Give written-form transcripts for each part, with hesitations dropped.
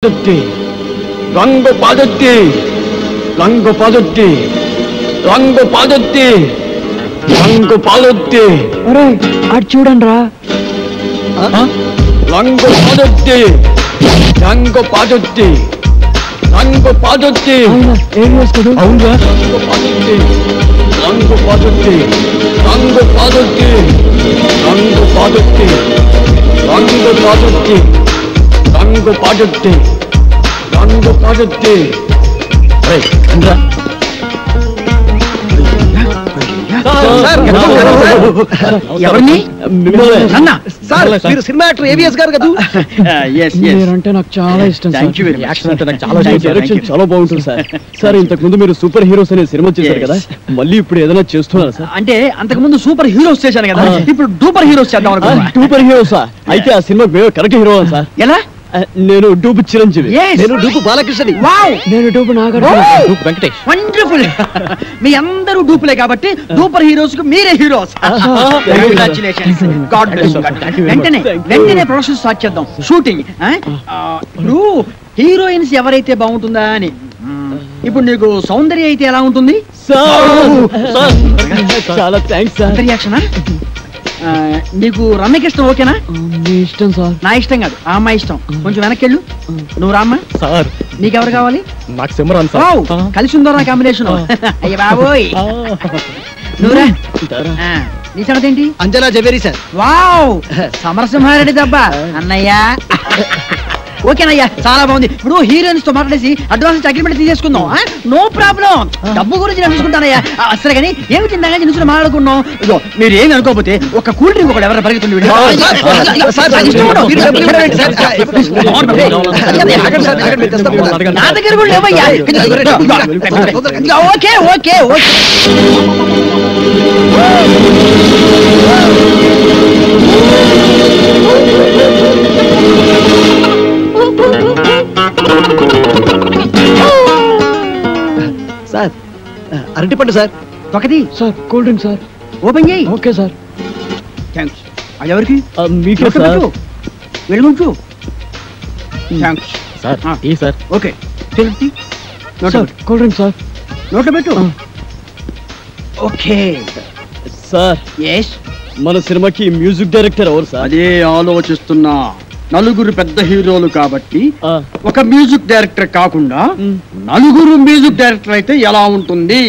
రంగు పాదొత్తి రంగు పాదొత్తి రంగు పాదొత్తి రంగు పాదొత్తి అరే అటు చూడండి రా రంగు పాదొత్తి రంగు పాదొత్తి రంగు పాదొత్తి ఏం వేసుకోడు అవునా రంగు పాదొత్తి రంగు పాదొత్తి రంగు పాదొత్తి రంగు పాదొత్తి రంగు పాదొత్తి రంగు పాదొత్తి రంగు పాదొత్తి ఎవరిని మీరు సినిమా యాక్టర్ ఏవిఎస్ గారు కదా? మీరంటే నాకు చాలా ఇష్టం చాలా బాగుంటుంది సార్. సార్ ఇంతకు ముందు మీరు సూపర్ హీరోస్ అనే సినిమా చేశారు కదా, మళ్ళీ ఇప్పుడు ఏదైనా చేస్తున్నారు సార్? అంటే అంతకు ముందు సూపర్ హీరోస్ చేశాను కదా, ఇప్పుడు డూపర్ హీరోస్ చేద్దాం అనుకున్నా. సూపర్ హీరోసా? అయితే ఆ సినిమా కరెక్ట్ హీరో సార్. ఎలా? నేను డూపు చిరంజీవి. నేను డూపు బాలకృష్ణని. వావ్! నేను డూపు నాగార్జున. డూపు వెంకటేష్. వండర్ఫుల్. మీ అందరూ డూపులే కాబట్టి డూపర్ హీరోస్ కు మీరే heroes. Congratulations. God bless you. వెంటనే ప్రొడక్షన్ స్టార్ట్ చేద్దాం. షూటింగ్. ఇప్పుడు హీరోయిన్స్ ఎవరైతే బాగుంటుందా అని. ఇప్పుడు నీకు సౌందర్య అయితే ఎలా ఉంటుంది? చాలా థ్యాంక్స్ సార్. రియాక్షనా? నీకు రమ్యకృష్ణ ఓకేనా? మీ ఇష్టం సార్. నా ఇష్టం కాదు, ఆ అమ్మాయి ఇష్టం. కొంచెం వెనక్కి వెళ్ళు. నువ్వు రామ్మా. సార్ నీకెవరు కావాలి? నాకు సిమరన్ వావ్! కలిసి ఉందో నా కాంబినేషన్. అయ్య బాబోయ్. నువ్వురా. నీ సంగతి ఏంటి? అంజనా జవేరి సార్. వావ్! సమరసింహారెడ్డి దెబ్బ అన్నయ్య. ఓకేనయ్యా, చాలా బాగుంది. ఇప్పుడు హీరోయిన్స్ తో మాట్లాడేసి అడ్వాన్స్ అగ్రిమెంట్ తీసేసుకుందాం. No problem. డబ్బు గురించి నేను చూసుకుంటానయ్యా. సరే కానీ ఏమి తిందా నుంచి మాట్లాడుకున్నాం. ఇదో మీరు ఏమి అనుకోకపోతే ఒక కూల్ డ్రింక్ ఒకటి ఎవరైనా పరిగెత్తుంది. నా దగ్గర కూడా లేవయ్యా. Okay okay okay. సార్ అరటిపండు సార్. ఒకటి sir cool drink sir. Open చేయి. Okay sir. థ్యాంక్స్. అది ఎవరికి? మీకే సార్. వెళ్ళుంచు. థ్యాంక్స్ సార్ ఈ sir. Okay. Sir cool drink sir. నోట్లో పెట్టు. Okay sir yes. మన సినిమాకి మ్యూజిక్ డైరెక్టర్ ఎవరు సార్? అదే ఆలోచిస్తున్నా. నలుగురు పెద్ద హీరోలు కాబట్టి ఒక మ్యూజిక్ డైరెక్టర్ కాకుండా నలుగురు మ్యూజిక్ డైరెక్టర్ అయితే ఎలా ఉంటుంది?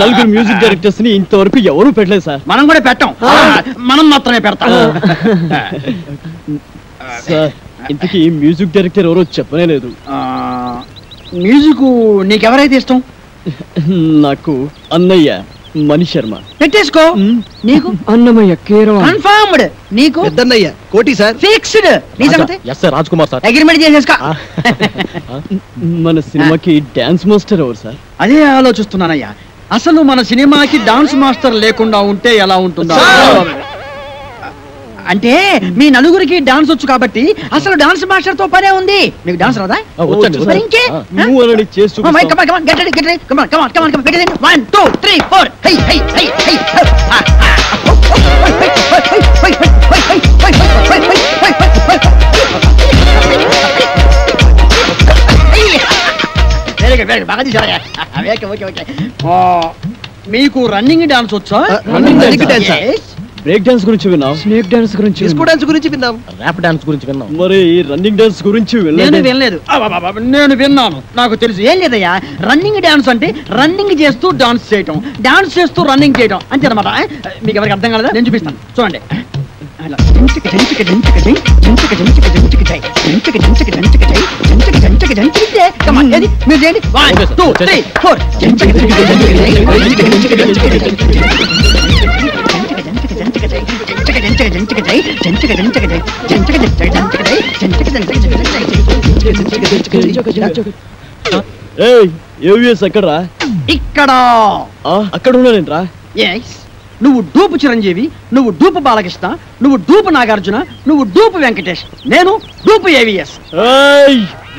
నలుగురు మ్యూజిక్ డైరెక్టర్స్ ని ఇంతవరకు ఎవరు పెట్టలేదు సార్. మనం కూడా పెట్టాం. మనం మాత్రమే పెడతాం. సార్ ఇంతకీ మ్యూజిక్ డైరెక్టర్ ఎవరో చెప్పనే లేదు. మ్యూజిక్ నీకెవరైతే ఇష్టం? నాకు అన్నయ్య మణి శర్మ. పెట్టేసుకో. నీకు? అన్నమయ్య కీరవ. కన్ఫర్మ్డ్. నీకు? పెద్దన్నయ్య కోటి సార్. ఫిక్స్డ్. నీ సంగతి? Yes sir Raj Kumar sir. Agreement చేసేసుకో. మన సినిమాకి డాన్స్ మాస్టర్ ఎవరు సార్? అదే ఆలోచిస్తున్నానయ్యా. అసలు మన సినిమాకి డాన్స్ మాస్టర్ లేకుండా ఉంటే ఎలా ఉంటుందా? అంటే మీ నలుగురికి డాన్స్ వచ్చు కాబట్టి అసలు డాన్స్ మాస్టర్ తో పనే ఉంది. మీకు డాన్స్ రాదా? మరి ఇంకే? నువ్వు అలాంటి చేసి చూపిస్తావు. Get ready. Come on. Begin. 1 2 3 4. Hey. Very good. బాగా తీశారయ్యా. ఓకే. మీకు రన్నింగ్ డాన్స్ వచ్చా? Running dance. బ్రేక్ డాన్స్ గురించి విన్నాం. స్నేక్ డాన్స్ గురించి. డిస్కో డాన్స్ గురించి విన్నాం. ర్యాప్ డాన్స్ గురించి విన్నాం. మరి రన్నింగ్ డాన్స్ గురించి నేను వినలేదు. నేను విన్నాను. నాకు తెలుసు. ఏం లేదయ్యా, రన్నింగ్ డాన్స్ అంటే రన్నింగ్ చేస్తూ డాన్స్ చేయటం, డాన్స్ చేస్తూ రన్నింగ్ చేయటం అంతే అనమాట. మీకు ఎవరికి అర్థం కాలేదా? నేను చూపిస్తాను చూడండి. మీరు చేయండి. 1 2 3 4. ఎక్కడరా? ఇక్కడ. అక్కడ ఉన్నానేంట్రా? నువ్వు డూపు చిరంజీవి, నువ్వు డూపు బాలకృష్ణ, నువ్వు డూపు నాగార్జున, నువ్వు డూపు వెంకటేష్, నేను డూపు ఏవిఎస్.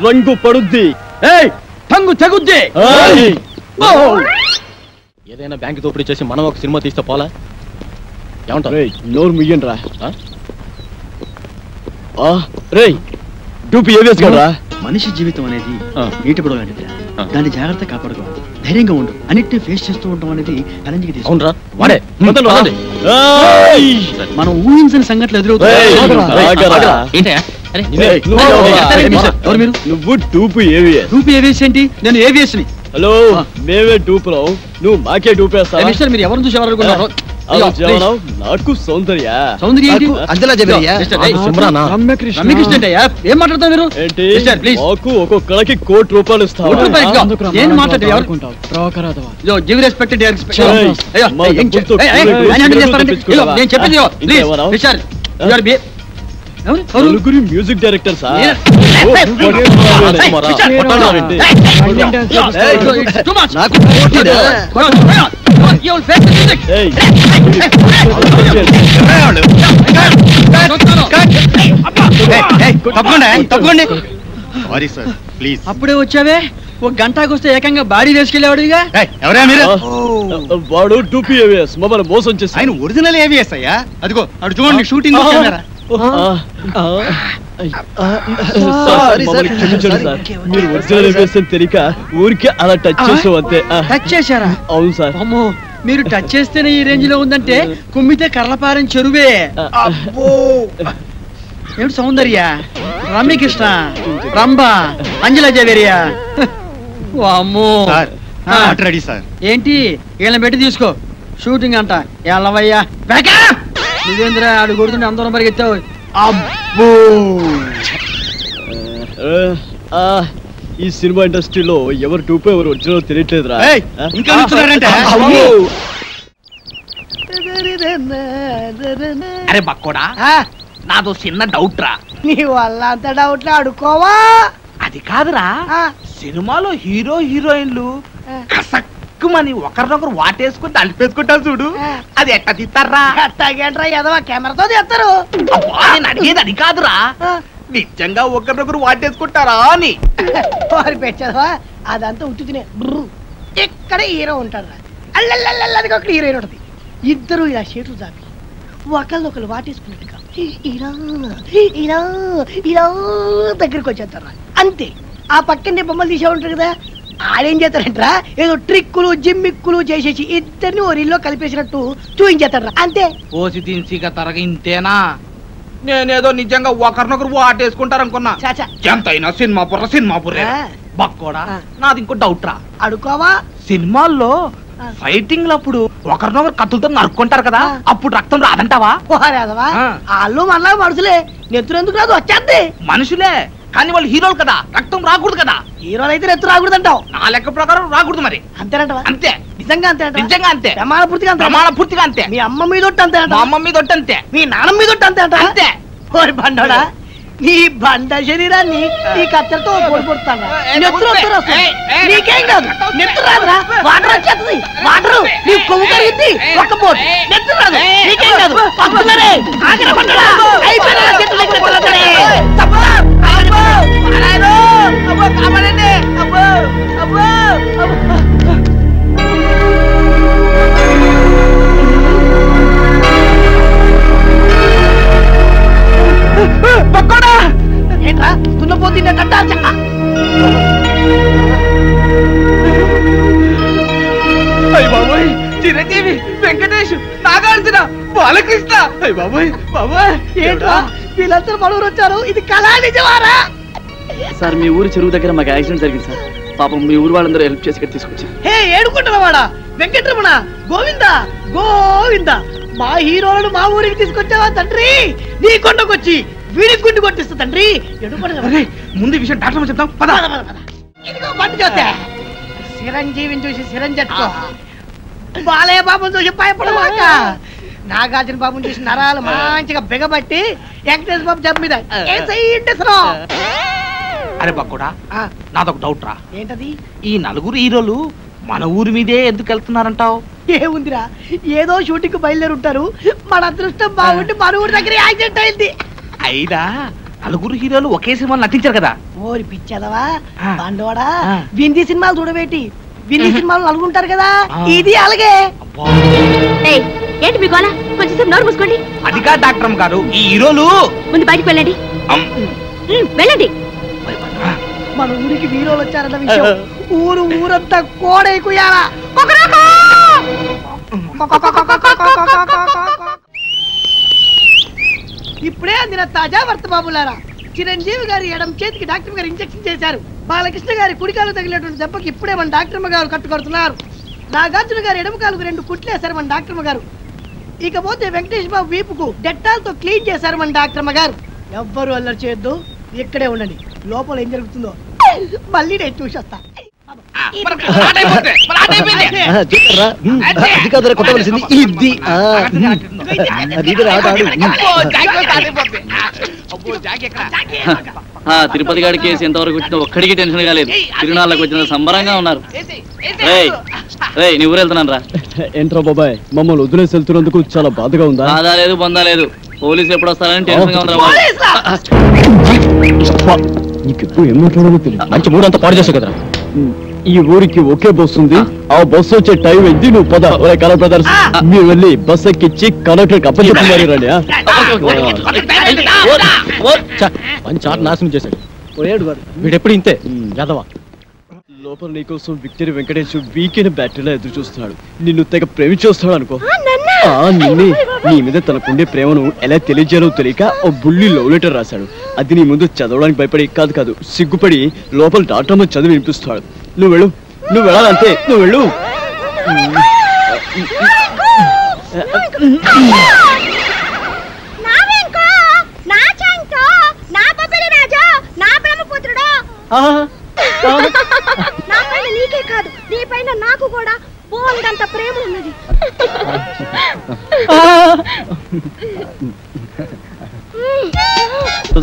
రంగు పడుద్ది. టంగు తెగుద్ది. ఏదైనా బ్యాంక్ దోపిడీ చేసి మనం ఒక సినిమా తీస్తే పోలా? ఏమంటారు? నోరు ముయ్యండి రా. రే డూపు ఏవిఎస్ గడరా. మనిషి జీవితం అనేది నీటి బుడగ లాంటిది. దాన్ని జాగ్రత్త కాపాడుకోవాలి, ధైర్యంగా ఉండు, అన్నిటిని ఫేస్ చేస్తూ ఉండటం అనేది ఛాలెంజ్ కి తీసుకుంటా. మనం ఊహించని సంఘటనలు ఎదురవుతాయి. నువ్వు టూపు ఏవిఎస్. టూపు ఏవిఎస్ ఏంటి? నేను ఏవిఎస్ ని. హలో, మేమే టూపులో, నువ్వు మాకే టూపేస్తా. మిస్టర్, మీరు ఎవరిని చూసి ఎవరనుకున్నారు? నాకు సౌందర్య. సౌందర్య ఏంటి? అంజలా జబరియా. రమ్యకృష్ణ అంటే ఏం మాట్లాడతావు మీరు? ఏంటి మాకు ఒక్కొక్కడికి ₹1,00,00,000 ఇస్తావు? నేను మాట్లాడే గివ్ రెస్పెక్ట్. నేను చెప్పింది నలుగురి మ్యూజిక్ డైరెక్టర్ సార్. అప్పుడే వచ్చావే, ఒక గంటకు వస్తే ఏకంగా బాడీ వేసుకెళ్ళేవాడు. వాడు టూపీ ఏవిఎస్ మమ్మల్ని మోసం చేసి. ఆయన ఒరిజినల్ ఏవిఎస్ అయ్యా. అదిగో అటు చూడండి, షూటింగ్ కెమెరా. మీరు ఒరిజినల్ ఏవిఎస్ అని తెలియక ఊరికే అలా టచ్ చేసావు అంతే. టచ్ చేశారా? అవును సార్. అమ్మో, మీరు టచ్ చేస్తేనే ఈ రేంజ్ లో ఉందంటే కుమ్మితే కర్లపారం చెరువే. ఏమిటి సౌందర్య, రమ్యకృష్ణ, రంభ, అంజలా జవేరియా. అమ్మో రెడీ సార్. ఏంటి వీళ్ళని పెట్టి తీసుకో, షూటింగ్ అంట. ఎల్లవయ్యా నువ్వేంద్ర ఆడు కొడుతుంటే అందరం పరిగెత్తావు. అబ్బో, ఈ సినిమా ఇండస్ట్రీలో ఎవరు టూపో ఎవరు ఒరిజినల్ తెలియట్లేదురా. ఇంకా అరే బక్కోడా, నాదో చిన్న డౌట్ రా. నీ వల్ల అంత డౌట్ అడుకోవా? అది కాదురా, సినిమాలో హీరో హీరోయిన్లు కసక్కుమని ఒకరినొకరు వాటేసుకుని తలిపేసుకుంటారు చూడు, అది ఎట్ట తీస్తారా? ఎట్టాగేంట్రా ఏదో కెమెరాతో తీస్తారు. నేను అడిగేది అది కాదురా, నిజంగా ఒకరినొకరు వాటేసుకుంటారా అని. వారి పెట్టావా? అదంతా ఉట్టుకునే. ఇక్కడ హీరో ఉంటాడు రా, అల్లల్లది ఒక హీరోయిన్ ఉంటుంది. ఇద్దరు ఇలా చేతులు చాపి ఒకళ్ళొకళ్ళు వాటేసుకున్నట్టుగా ఇలా ఇలా ఇలా దగ్గరికి వచ్చేస్తారా. అంతే. ఆ పక్కనే బొమ్మలు తీసే ఉంటారు కదా, ఆడేం చేస్తారంటరా ఏదో ట్రిక్కులు జిమ్మిక్కులు చేసేసి ఇద్దరిని ఓ రీల్లో కలిపేసినట్టు చూయించేస్తాడు. అంతే. పోసి తిన్సిగా తరగ ఇంతేనా? నేనేదో నిజంగా ఒకరినొకరు వాటేసుకుంటారనుకున్నా. ఎంతైనా సినిమా బుర్రే. బక్కోడా, నాది ఇంకో డౌట్ రా. అడుకోవా? సినిమాల్లో ఫైటింగ్ లప్పుడు ఒకరినొకరు కత్తులతో నరుక్కుంటారు కదా, అప్పుడు రక్తం రాదంటావా? వాళ్ళు మనలా మనుషులే, నెత్తురు ఎందుకు రాదు? వచ్చేద్ది. మనుషులే కానీ వాళ్ళు హీరోలు కదా, రక్తం రాకూడదు కదా. హీరోలు అయితే నెత్తు రాకూడదు అంటావు. నా లెక్క ప్రకారం రాకూడదు మరి. అంతేనంటవా? అంతే. నిజంగా అంతే? నిజంగా అంతే. ప్రమాణ పూర్తిగా అంతే. ప్రమాణ పూర్తిగా అంతే. మీ అమ్మ మీద అంతే, మా అమ్మ మీద అంతే, మీ నాన్న మీద అంతే అంట. అంతే. ఓరి బండోడా, నీ బండ శరీరాన్ని ఈ కత్తెరతో పొడిపోతాను. నీకేం కాదు, నెత్తు రాదురా. వాటర్ వచ్చేస్తుంది, వాటర్ నీ కొవ్వు కరిగింది. ఒక్క పోటు నెత్తు రాదు, నీకేం కాదు. పంపుతారే ఆగిన బండడా అయిపోయినా చేతులు ఏంట్రా తున్నపోతుండే కట్టా చెక్క. చిరంజీవి, వెంకటేష్, నాగార్జున, బాలకృష్ణ. ఏంట్రా వీళ్ళందరూ మనూరు వచ్చారు, ఇది కళా నిజమారా? సార్, మీ ఊరు చెరువు దగ్గర మాకు యాక్సిడెంట్ జరిగింది సార్. పాపం మీ ఊరు వాళ్ళందరూ హెల్ప్ చేసి ఇక్కడ తీసుకొచ్చారు. హే ఏడుకుంటున్నవాడా వెంకటరమణ, గోవిందా గోవిందా, మా హీరోలను మా ఊరికి తీసుకొచ్చావా తండ్రి? నీ కొండకొచ్చి వీడికి గుండు కొట్టిస్తా తండ్రి. ముందు విషయం డాక్టర్ చెప్తాం. ఇదిగో బండి చూస్తే చిరంజీవిని చూసి చిరంజట్టుకో, బాలయ్య బాబుని చూసి భయపడమాక, నాగార్జున బాబుని చూసి నరాలు మంచిగా బిగబట్టి వెంకటేశ్వర బాబు జబ్బు మీద. అరే బక్కుడా, నాదొక డౌట్ రా. ఏంటది? ఈ నలుగురు హీరోలు మన ఊరి మీదే ఎందుకు వెళ్తున్నారంటావు? ఏముందిరా, ఏదో షూటింగ్ బయలుదేరి ఉంటారు. మన అదృష్టం బాగుండి మన ఊరి దగ్గర యాక్సిడెంట్ అయింది. అయినా నలుగురు హీరోలు ఒకే సినిమాలు నటించారు కదా. ఓరి పిచ్చదవా బండోడా, వింది సినిమాలు చూడబెట్టి వింది సినిమాలు నలుగుంటారు కదా, ఇది అలాగే. ఏంటి మీ గోల? కొంచెం నోరు మూసుకోండి. అదిగా డాక్టర్ గారు, ఈ హీరోలు ముందు బయటికి వెళ్ళండి. వెళ్ళండి. మన ఊరికి వీరోలు వచ్చారన్న విషయం ఊరంతా కోడైకుయాలా. ఇప్పుడే అందిన తాజా వార్త బాబులారా, చిరంజీవి గారి ఎడం చేతికి డాక్టర్ గారు ఇంజెక్షన్ చేశారు. బాలకృష్ణ గారి కుడికాలు తగిలినటువంటి దెబ్బకి ఇప్పుడే మన డాక్టర్ గారు కట్టుకొడుతున్నారు. నాగార్జున గారి ఎడమ కాలుకు 2 కుట్లేశారు మన డాక్టర్ గారు. ఇకపోతే వెంకటేష్ బాబు వీపుకు డెట్టాల్తో క్లీన్ చేశారు మన డాక్టర్ గారు. ఎవ్వరు అల్లరి చేయొద్దు, ఇక్కడే ఉండండి. లోపల ఏం జరుగుతుందో మళ్ళీ నేను చూసొస్తా. అది కాదురా కొట్టవలసింది ఇది. తిరుపతి గారి కేసు ఎంతవరకు వచ్చినా ఒక్కడికి టెన్షన్ కాలేదు. తిరునాళ్ళకి వచ్చిన సంబరంగా ఉన్నారు. నీ ఊరు వెళ్తున్నాను రా. ఏంట్రా బాబాయ్, మమ్మల్ని వదిలేసి వెళ్తున్నందుకు చాలా బాధగా ఉందా? బాధ లేదు, బందా లేదు. పోలీసులు ఎప్పుడు వస్తారని టెన్షన్ గా ఉందా? నీకెప్పుడు ఏం మాట్లాడాలో తెలియదు. మంచి మూడంతా పాడు చేసావు కదరా. ఈ ఊరికి ఒకే బస్సు ఉంది. ఆ బస్సు వచ్చే టైం అయింది. నువ్వు పద. కలర్ బ్రదర్స్, మీరు వెళ్ళి బస్ ఎక్కించి కలెక్టర్ అప్పచెప్తున్నారు రండి. మంచి ఆట నాశనం చేశాడు వీడెప్పుడు ఇంతే యాదవా. లోపల నీకోసం విక్టరీ వెంకటేష్ వీకెండ్ బ్యాటరీలో ఎదురు చూస్తున్నాడు. నిన్ను తెగ ప్రేమించేస్తాడు అనుకో. నిన్నే నీ మీద తనకుండే ప్రేమను ఎలా తెలియజేయాలో తెలియక ఓ బుల్లి లవ్ లెటర్ రాశాడు. అది నీ ముందు చదవడానికి భయపడి కాదు సిగ్గుపడి లోపల డాక్టర్ చదివి వినిపిస్తాడు. నువ్వు వెళ్ళు, నువ్వు వెళ్ళాలంతే, నువ్వు వెళ్ళు. నీకే కాదు, నీ పైన నాకు కూడా బోల్డంత ప్రేమ ఉన్నది.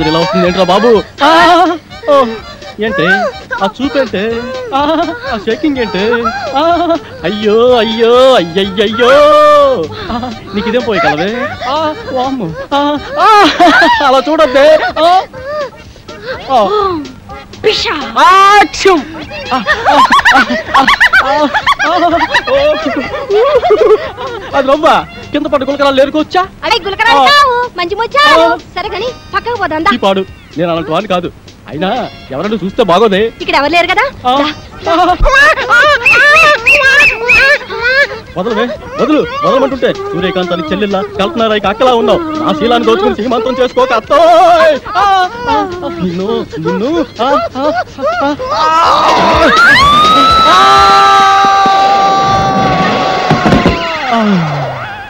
ఇలా వస్తుంది ఏంట్రా బాబు? ఏంటే ఆ చూపేంటే, ఆ షేకింగ్ ఏంటే? అయ్యో అయ్యో అయ్యయ్యో, నీకు ఇదేం పోయి కలవే. అలా చూడద్దే. అది రవ్వా కింద పట్టు గులకరాలు లేరుకోవచ్చా? అదే గులకరాలు కావు, మంచి ముచ్చారు. సరే కానీ పక్కకు పోదా. పాడు, నేను అలాంటి వాడిని కాదు. అయినా ఎవరైనా చూస్తే బాగోదే. ఇక్కడ ఎవరు లేరు కదా. వదలమంటుంటే సూర్యకాంతానికి చెల్లెల్లా, కల్పనారాయికి అక్కలా ఉన్నావు. నా శీలాన్ని దోచుకుని సీమంతం చేసుకోక అత్తో. నిన్ను నిన్ను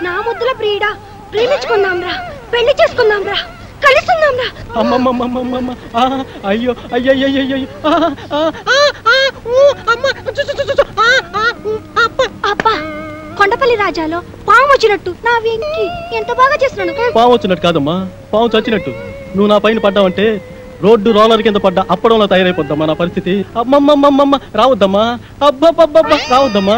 నా ముద్దుల ప్రియుడా, ప్రేమించుకుందాం రా, పెళ్లి చేసుకుందాం రా, కలుసుకుందాం రా. అమ్మమ్మమ్మమ్మమ్మ, అయ్యో అయ్యయ్యయ్యో. అబ్బా, కొండపల్లి రాజాలో పాము వచ్చినట్టు నా వెంకి ఎంత బాగా చేస్తున్నాను. పాము వచ్చినట్టు కాదమ్మా, పాము చచ్చినట్టు. నువ్వు నా పైన పడ్డావంటే రోడ్డు రోలర్ కింద పడ్డా అప్పడంలో తయారైపోద్దమ్మా నా పరిస్థితి. అమ్మమ్మమ్మమ్మ రావద్దమ్మా, అబ్బబ్బబ్బబ్బ రావద్దమ్మా.